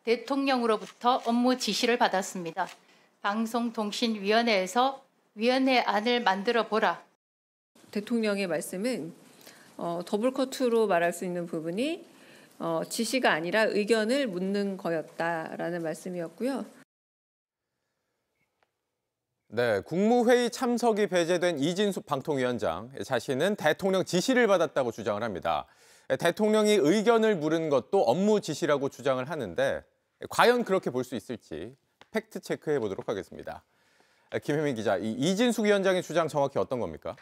대통령으로부터 업무 지시를 받았습니다. 방송통신위원회에서 위원회 안을 만들어 보라. 대통령의 말씀은 더블커트로 말할 수 있는 부분이 지시가 아니라 의견을 묻는 거였다라는 말씀이었고요. 네, 국무회의 참석이 배제된 이진숙 방통위원장 자신은 대통령 지시를 받았다고 주장을 합니다. 대통령이 의견을 물은 것도 업무 지시라고 주장을 하는데 과연 그렇게 볼 수 있을지 팩트 체크해 보도록 하겠습니다. 김혜민 기자, 이진숙 위원장의 주장 정확히 어떤 겁니까?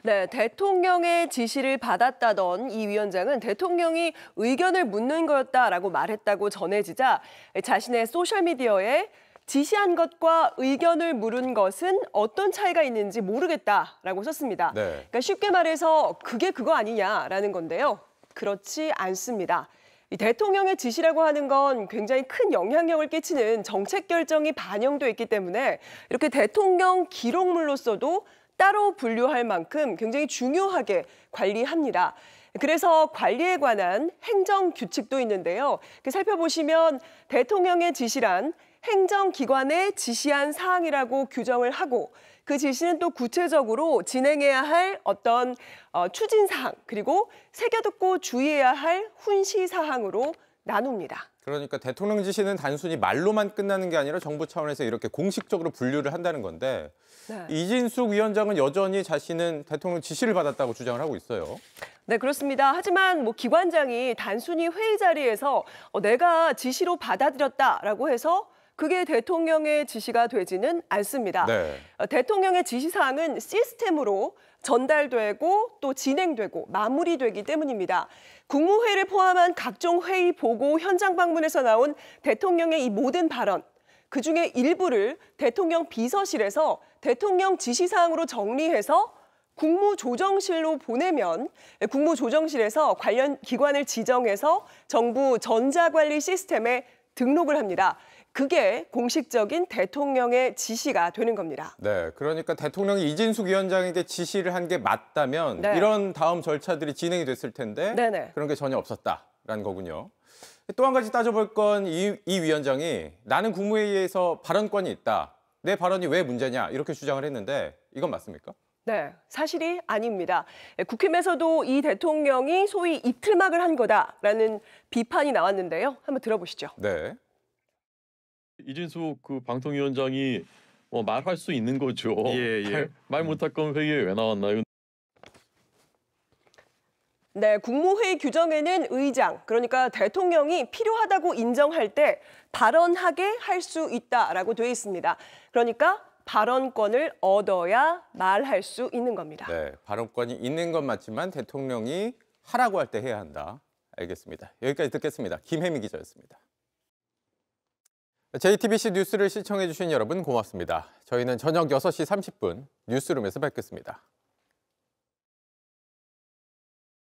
네, 대통령의 지시를 받았다던 이 위원장은 대통령이 의견을 묻는 거였다라고 말했다고 전해지자 자신의 소셜미디어에 지시한 것과 의견을 물은 것은 어떤 차이가 있는지 모르겠다라고 썼습니다. 네. 그러니까 쉽게 말해서 그게 그거 아니냐라는 건데요. 그렇지 않습니다. 이 대통령의 지시라고 하는 건 굉장히 큰 영향력을 끼치는 정책 결정이 반영돼 있기 때문에 이렇게 대통령 기록물로서도 따로 분류할 만큼 굉장히 중요하게 관리합니다. 그래서 관리에 관한 행정규칙도 있는데요. 살펴보시면 대통령의 지시란 행정기관에 지시한 사항이라고 규정을 하고 그 지시는 또 구체적으로 진행해야 할 어떤 추진사항 그리고 새겨듣고 주의해야 할 훈시사항으로 나눕니다. 그러니까 대통령 지시는 단순히 말로만 끝나는 게 아니라 정부 차원에서 이렇게 공식적으로 분류를 한다는 건데 네. 이진숙 위원장은 여전히 자신은 대통령 지시를 받았다고 주장을 하고 있어요. 네, 그렇습니다. 하지만 기관장이 단순히 회의 자리에서 내가 지시로 받아들였다라고 해서 그게 대통령의 지시가 되지는 않습니다. 네. 대통령의 지시사항은 시스템으로 전달되고 또 진행되고 마무리되기 때문입니다. 국무회의를 포함한 각종 회의 보고 현장 방문에서 나온 대통령의 이 모든 발언, 그중에 일부를 대통령 비서실에서 대통령 지시사항으로 정리해서 국무조정실로 보내면 국무조정실에서 관련 기관을 지정해서 정부 전자관리 시스템에 등록을 합니다. 그게 공식적인 대통령의 지시가 되는 겁니다. 네, 그러니까 대통령이 이진숙 위원장에게 지시를 한 게 맞다면 네. 이런 다음 절차들이 진행이 됐을 텐데 네네. 그런 게 전혀 없었다라는 거군요. 또 한 가지 따져볼 건 이 위원장이 나는 국무회의에서 발언권이 있다. 내 발언이 왜 문제냐 이렇게 주장을 했는데 이건 맞습니까? 네, 사실이 아닙니다. 국힘에서도 이 대통령이 소위 이틀막을 한 거다라는 비판이 나왔는데요. 한번 들어보시죠. 네. 이진숙 방통위원장이 말할 수 있는 거죠. 예. 말 못할 건 회의에 왜 나왔나요? 네, 국무회의 규정에는 의장, 그러니까 대통령이 필요하다고 인정할 때 발언하게 할 수 있다라고 되어 있습니다. 그러니까 발언권을 얻어야 말할 수 있는 겁니다. 네, 발언권이 있는 건 맞지만 대통령이 하라고 할 때 해야 한다. 알겠습니다. 여기까지 듣겠습니다. 김혜미 기자였습니다. JTBC 뉴스를 시청해 주신 여러분 고맙습니다. 저희는 저녁 6시 30분 뉴스룸에서 뵙겠습니다.